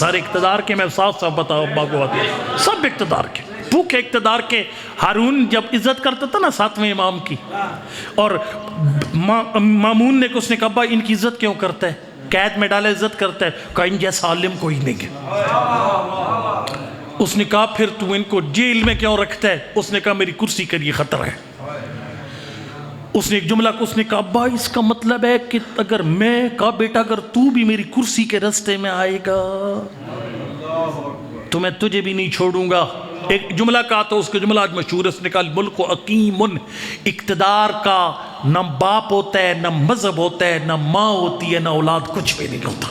سارے اقتدار کے میں صاف بتاؤ سب اقتدار کے بھوکے اقتدار کے. ہارون جب عزت کرتا تھا نا 7ویں امام کی، اور مامون نے اس نے کہا ابا ان کی عزت کیوں کرتا ہے، قید میں ڈالا عزت کرتا ہے، کہا ان جیسا عالم کوئی نہیں ہے. اس نے کہا پھر تو ان کو جیل میں کیوں رکھتا ہے، اس نے کہا میری کرسی کے لیے خطرہ ہے. اس نے ایک جملہ کو اس نے کہا ابا اس کا مطلب ہے کہ اگر میں کہا بیٹا اگر تو بھی میری کرسی کے رستے میں آئے گا تو میں تجھے بھی نہیں چھوڑوں گا. ایک جملہ کہا تو اس کا جملہ آج مشہور ہے، اس نے کہا الملک حکیم، اقتدار کا نہ باپ ہوتا ہے، نہ مذہب ہوتا ہے، نہ ماں ہوتی ہے، نہ اولاد، کچھ بھی نہیں ہوتا.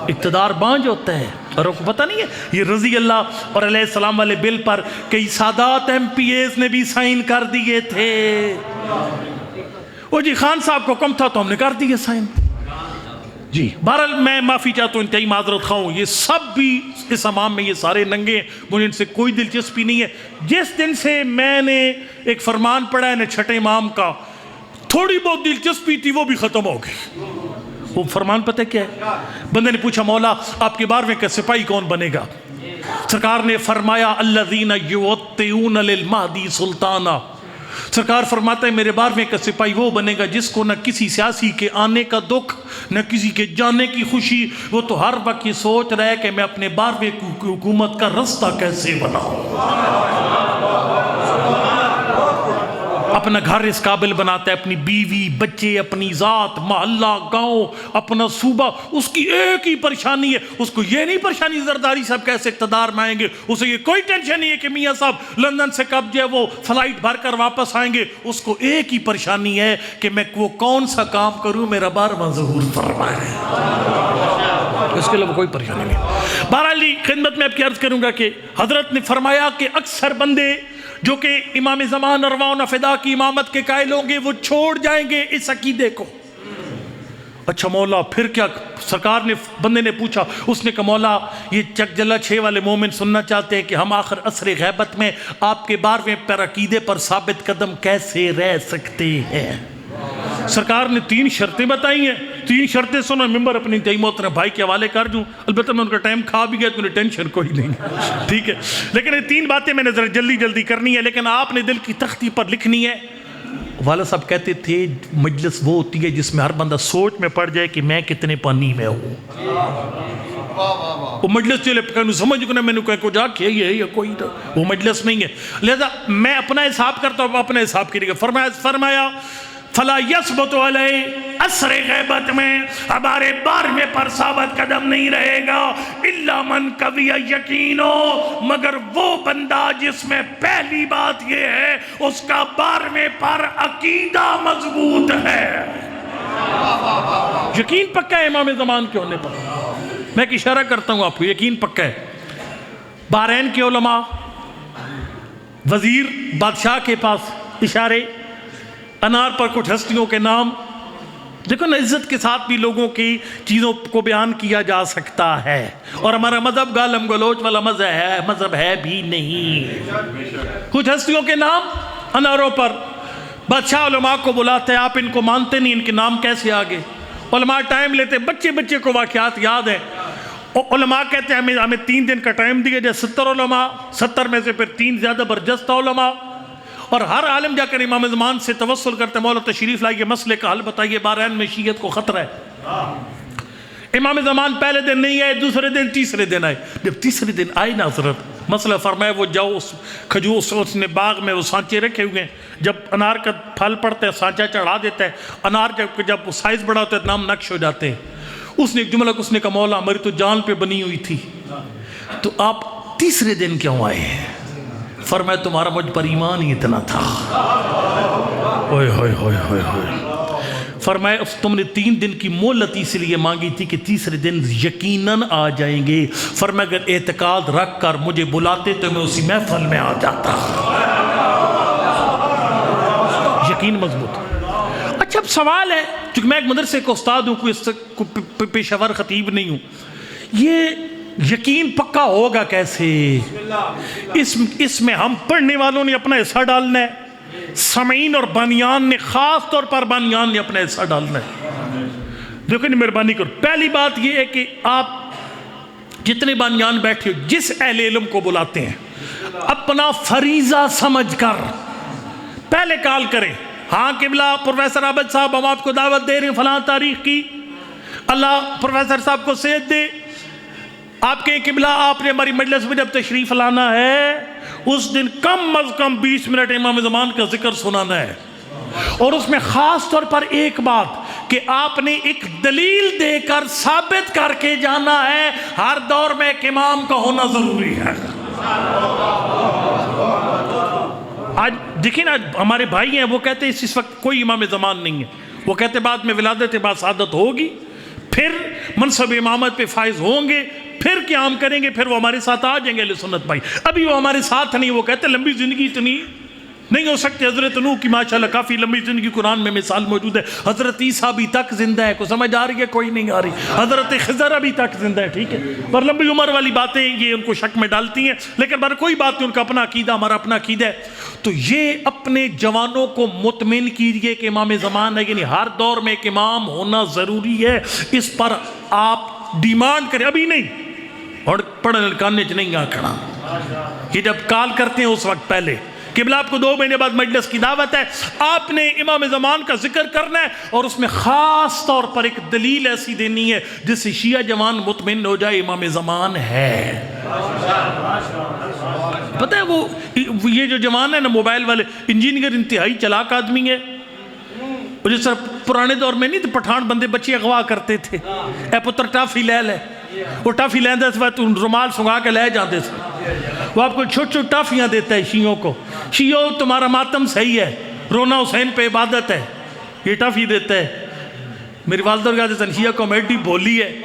اقتدار بانج ہوتا ہے. اور آپ کو پتہ نہیں ہے یہ رضی اللہ اور علیہ السلام والے بل پر کئی سادات ایم پی ایز نے بھی سائن کر دیے تھے. وہ جی خان صاحب کو کم تھا تو ہم نے کر دیے سائن. جی بہرحال میں معافی چاہتا ہوں، انتہائی معذرت خواہ ہوں. یہ سب بھی اس امام میں یہ سارے ننگے ہیں، مجھے ان سے کوئی دلچسپی نہیں ہے. جس دن سے میں نے ایک فرمان پڑھا ہے نا چھٹے امام کا، تھوڑی بہت دلچسپی تھی وہ بھی ختم ہو گئی. وہ فرمان پتہ کیا ہے؟ بندے نے پوچھا مولا آپ کے 12ویں کا سپاہی کون بنے گا؟ سرکار نے فرمایا الذین یوطئون للمہدی سلطانا. سرکار فرماتا ہے میرے 12ویں کا سپاہی وہ بنے گا جس کو نہ کسی سیاسی کے آنے کا دکھ نہ کسی کے جانے کی خوشی، وہ تو ہر وقت یہ سوچ رہا ہے کہ میں اپنے 12ویں کی حکومت کا رستہ کیسے بناؤں. اپنا گھر اس قابل بناتا ہے، اپنی بیوی بچے، اپنی ذات، محلہ، گاؤں، اپنا صوبہ. اس کی ایک ہی پریشانی ہے، اس کو یہ نہیں پریشانی زرداری صاحب کیسے اقتدار میں آئیں گے، اسے یہ کوئی ٹینشن نہیں ہے کہ میاں صاحب لندن سے کب جو ہے وہ فلائٹ بھر کر واپس آئیں گے. اس کو ایک ہی پریشانی ہے کہ میں وہ کون سا کام کروں میرا 12واں ظہور فرمائے. اس کے علاوہ کوئی پریشانی نہیں. بہرحال خدمت میں آپ کی عرض کروں گا کہ حضرت نے فرمایا کہ اکثر بندے جو کہ امام زمان ارواح فدا کی امامت کے قائل ہوں گے وہ چھوڑ جائیں گے اس عقیدے کو. اچھا مولا پھر کیا؟ سرکار نے بندے نے پوچھا، اس نے کہا مولا یہ چک جلا 6 والے مومن سننا چاہتے ہیں کہ ہم آخر عصر غیبت میں آپ کے 12ویں پر عقیدے پر ثابت قدم کیسے رہ سکتے ہیں. سرکار نے 3 شرطیں بتائی ہیں. 3 شرطیں سنو، ممبر اپنی انتہائی محترم بھائی کے حوالے کر دوں. البتہ میں ان کا ٹائم کھا بھی گیا تو انہیں ٹینشن کوئی نہیں، ٹھیک ہے. لیکن یہ 3 باتیں میں نے ذرا جلدی کرنی ہے، لیکن آپ نے دل کی تختی پر لکھنی ہے. والد صاحب کہتے تھے مجلس وہ ہوتی ہے جس میں ہر بندہ سوچ میں پڑ جائے کہ میں کتنے پانی میں ہوں. وہ مجلس چلے پکانو سمجھ کو نہ میں نے کہا کو جا کیا یہ ہے یا کوئی تو وہ مجلس نہیں ہے. لہذا میں اپنا حساب کرتا ہوں، اپنے حساب کی نہیں. فرمایا فلا یثبت علیہ عصر غیبت میں ہمارے 12ویں پر ثابت قدم نہیں رہے گا الا من قوی یقینو، مگر وہ بندہ جس میں پہلی بات یہ ہے اس کا 12ویں پر عقیدہ مضبوط ہے. یقین پکا ہے امام زمان کے ہونے پر. میں ایک اشارہ کرتا ہوں آپ کو، یقین پکا ہے. بحرین کے علماء، وزیر بادشاہ کے پاس اشارے، انار پر کچھ ہستیوں کے نام. دیکھو نا عزت کے ساتھ بھی لوگوں کی چیزوں کو بیان کیا جا سکتا ہے. اور ہمارا مذہب گالم گلوچ والا مذہب ہے بھی نہیں. کچھ ہستیوں کے نام اناروں پر. بادشاہ علماء کو بلاتے ہیں، آپ ان کو مانتے نہیں، ان کے نام کیسے آگے؟ علماء ٹائم لیتے، بچے کو واقعات یاد ہیں. علماء کہتے ہیں ہمیں 3 دن کا ٹائم دیا جائے. 70 علماء، 70 میں سے پھر 3 زیادہ برجستہ علماء. اور ہر عالم جا کر امام زمان سے توسل کرتے ہیں مولا تشریف لائیے، مسئلے کا حل بتائیے، بحرین میں شیعت کو خطرہ ہے. امام زمان پہلے دن نہیں آئے، دوسرے دن تیسرے دن آئے. جب تیسرے دن آئے نا حضرت مسئلہ فرمائے وہ جاؤ اس کھجور اس نے باغ میں وہ سانچے رکھے ہوئے ہیں، جب انار کا پھل پڑتا ہے سانچہ چڑھا دیتا ہے. انار جب وہ سائز بڑا ہوتا ہے نام نقش ہو جاتے ہیں. اس نے ایک جملہ کو اس نے کہا مولا ہماری تو جان پہ بنی ہوئی تھی تو آپ تیسرے دن کیوں آئے ہیں؟ فرمایا تمہارا مجھ پر ایمان ہی اتنا تھا. اوئے ہوئے ہوئے ہوئے ہوئے. فرمایا تم نے 3 دن کی مہلت اس لیے مانگی تھی کہ تیسرے دن یقیناً آ جائیں گے. فرمایا اگر اعتقاد رکھ کر مجھے بلاتے تو میں اسی محفل میں آ جاتا. یقین مضبوط. اچھا اب سوال ہے، چونکہ میں ایک مدرسے کا استاد ہوں، کوئی پیشہ ور خطیب نہیں ہوں، یہ یقین پکا ہوگا کیسے؟ اس میں ہم پڑھنے والوں نے اپنا حصہ ڈالنا ہے، سامعین اور بانیان نے، خاص طور پر بانیان نے اپنا حصہ ڈالنا ہے. دیکھیں مہربانی کرو، پہلی بات یہ ہے کہ آپ جتنے بانیان بیٹھے ہو، جس اہل علم کو بلاتے ہیں اپنا فریضہ سمجھ کر پہلے کال کریں، ہاں قبلہ پروفیسر عابد صاحب ہم آپ کو دعوت دے رہے ہیں فلاں تاریخ کی، اللہ پروفیسر صاحب کو صحت دے، آپ کے قبلہ آپ نے ہماری مجلس میں جب تشریف لانا ہے اس دن کم از کم 20 منٹ امام زمان کا ذکر سنانا ہے، اور اس میں خاص طور پر ایک بات کہ آپ نے ایک دلیل دے کر ثابت کر کے جانا ہے ہر دور میں ایک امام کا ہونا ضروری ہے۔ آج دیکھیں نا ہمارے بھائی ہیں وہ کہتے ہیں اس وقت کوئی امام زمان نہیں ہے، وہ کہتے بعد میں ولادت بعد سعادت ہوگی، پھر منصب امامت پہ فائز ہوں گے، پھر قیام کریں گے، پھر وہ ہمارے ساتھ آ جائیں گے اہل سنت بھائی، ابھی وہ ہمارے ساتھ نہیں۔ وہ کہتے ہیں لمبی زندگی اتنی نہیں ہو سکتی، حضرت نوح کی ماشاءاللہ کافی لمبی زندگی قرآن میں مثال موجود ہے، حضرت عیسیٰ ابھی تک زندہ ہے، کوئی سمجھ آ رہی ہے؟ کوئی نہیں آ رہی، حضرت خضر ابھی تک زندہ ہے، ٹھیک ہے، پر لمبی عمر والی باتیں یہ ان کو شک میں ڈالتی ہیں، لیکن پر کوئی بات نہیں، ان کا اپنا عقیدہ ہمارا اپنا عقیدہ ہے۔ تو یہ اپنے جوانوں کو مطمئن کیجئے کہ امام زمان ہے، یعنی ہر دور میں ایک امام ہونا ضروری ہے، اس پر آپ ڈیمانڈ کریں، ابھی نہیں، اور پڑھنے لکھانے چ نہیں آکھنا، یہ جب کال کرتے ہیں اس وقت پہلے قبلہ آپ کو 2 مہینے بعد مجلس کی دعوت ہے، آپ نے امام زمان کا ذکر کرنا ہے، اور اس میں خاص طور پر ایک دلیل ایسی دینی ہے جس سے شیعہ جوان مطمئن ہو جائے امام زمان ہے۔ پتہ ہے وہ یہ جو جوان ہے نا موبائل والے، انجینئر انتہائی چلاک آدمی ہے، جس طرح پرانے دور میں نہیں تو پٹھان بندے بچے اغوا کرتے تھے، اے پتر ٹافی لے لے، وہ ٹافی لیندے سے تو رومال سنگا کے لے جاندے سے، وہ آپ کو چھوٹ چھوٹ ٹافیاں دیتا ہے شیعوں کو، شیعوں تمہارا ماتم صحیح ہے، رونا حسین پہ عبادت ہے، یہ ٹافی دیتا ہے۔ میری والدہ کہتے ہیں شیعہ کامیڈی بولی ہے،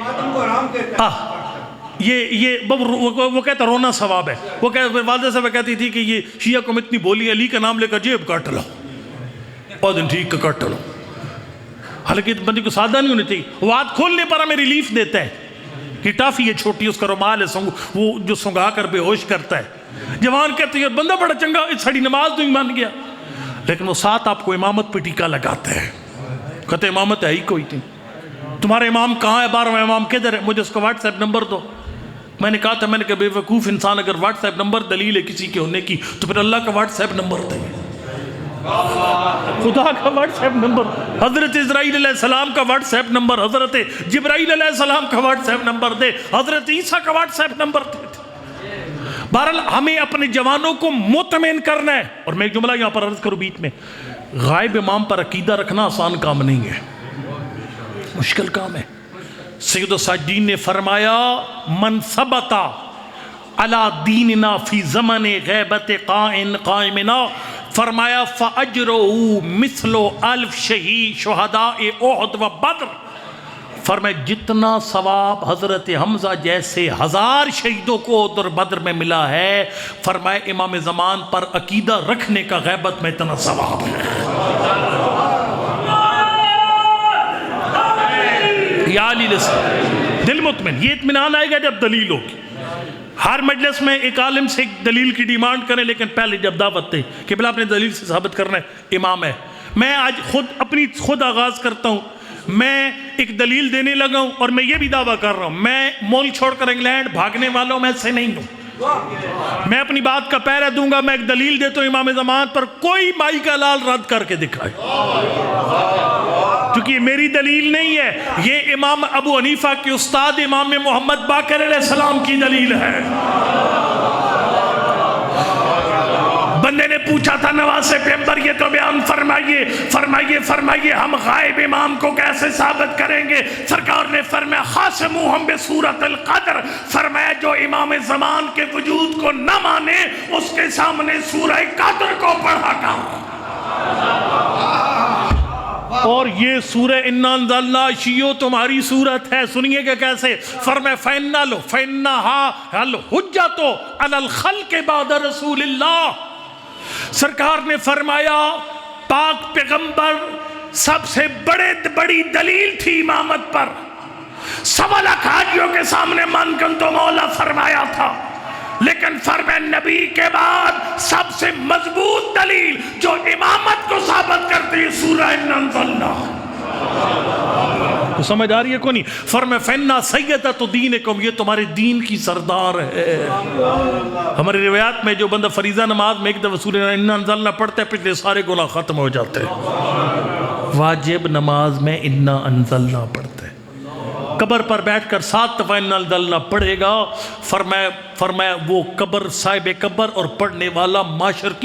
وہ کہتا رونا ثواب ہے، وہ والدہ صاحب کہتی تھی کہ یہ شیعہ کو اتنی بولی ہے، علی کا نام لے کر جیب کاٹ لو، اور دن ٹھیک کا کاٹ لو، حالانکہ بندی کو سادہ نہیں ہونی چاہیے، وہ ہاتھ کھولنے پر ہمیں ریلیف دیتا ہے کہ ٹافی ہے چھوٹی، اس کا رومال ہے وہ جو سنگا کر بے ہوش کرتا ہے۔ جوان کہتے ہیں بندہ بڑا چنگا، اس سڑی نماز تو ہی مان گیا، لیکن وہ ساتھ آپ کو امامت پہ ٹیکا لگاتا ہے، کہتے امامت ہے ہی کوئی نہیں، تمہارا امام کہاں ہے، 12واں امام کدھر ہے، مجھے اس کا واٹس ایپ نمبر دو۔ میں نے کہا تھا، میں نے کہا بے وقوف انسان اگر واٹس ایپ نمبر دلیل ہے کسی کے ہونے کی تو پھر اللہ کا واٹس ایپ نمبر دے، خدا کا واٹس ایپ نمبر، حضرت اسرائیل علیہ السلام کا واٹس ایپ نمبر، حضرت جبرائیل علیہ السلام کا واٹس ایپ نمبر دے، حضرت عیسیٰ کا واٹس ایپ نمبر دے۔ بہرحال ہمیں اپنے جوانوں کو مطمئن کرنا ہے، اور میں ایک جملہ یہاں پر عرض کروں بیچ میں، غائب امام پر عقیدہ رکھنا آسان کام نہیں ہے، مشکل کام ہے۔ سید الساجدین نے فرمایا من ثبت علی دیننا فی زمن غیبت قائمنا، فرمایا فَأَجْرُهُ مِثْلُ أَلْفِ شَهِيدٍ شُهَدَاءِ اُحد و بدر، فرمایا جتنا ثواب حضرت حمزہ جیسے 1000 شہیدوں کو احد اور بدر میں ملا ہے، فرمایا امام زمان پر عقیدہ رکھنے کا غیبت میں اتنا ثواب ہے۔ یا علی دل مطمئن، یہ اطمینان آئے گا جب دلیل ہوگی۔ ہر مجلس میں ایک عالم سے ایک دلیل کی ڈیمانڈ کریں، لیکن پہلے جب دعوت دیں کہ بلا اپنے دلیل سے ثابت کرنا ہے امام ہے۔ میں آج خود آغاز کرتا ہوں، میں ایک دلیل دینے لگا ہوں، اور میں یہ بھی دعویٰ کر رہا ہوں میں ملک چھوڑ کر انگلینڈ بھاگنے والوں میں سے نہیں ہوں، میں اپنی بات کا پہرا دوں گا۔ میں ایک دلیل دیتا ہوں امام زمان پر، کوئی مائی کا لال رد کر کے دکھائے، کیونکہ یہ میری دلیل نہیں ہے، یہ امام ابو حنیفہ کے استاد امام محمد باقر علیہ السلام کی دلیل ہے۔ بندے نے پوچھا تھا نواز پیغمبر یہ تو بیان فرمائیے ہم غائب امام کو کیسے ثابت کریں گے؟ سرکار نے فرمایا خاصموہم بسورۃ القدر، فرمایا جو امام زمان کے وجود کو نہ مانے اس کے سامنے سورہ قدر کو پڑھا کر۔ اور یہ سورہ اِنَّا انزَلْنَا شیعو تمہاری سورت ہے، سنیے کہ کیسے، فرمایا فَإِنَّهَا الْحُجَّةُ عَلَى الْخَلْقِ بَعْدَ رسول اللہ۔ سرکار نے فرمایا پاک پیغمبر سب سے بڑی دلیل تھی امامت پر، 1.25 لاکھ حاجیوں کے سامنے من کن تو مولا فرمایا تھا، لیکن فرمایا نبی کے بعد سب سے مضبوط دلیل جو امامت کو ثابت کرتی ہے سورہ اِنَّا انزَلْنَا۔ تو سمجھ آ رہی ہے کو نہیں؟ فرمایا فَإِنَّا سَيِّدَةُ دِينِكُمْ، یہ تمہارے دین کی سردار ہے۔ ہماری روایات میں جو بندہ فریضہ نماز میں ایک دفعہ سورہ اِنَّا انزلنا پڑھتا ہے پچھلے سارے گناہ ختم ہو جاتے ہیں۔ واجب نماز میں اِنَّا انزلنا پڑھتے ہیں، قبر پر بیٹھ کر 7 دفعہ اِنَّا انزلنا پڑھے گا، فرمایا وہ قبر صاحب قبر اور پڑھنے والا معاشر کی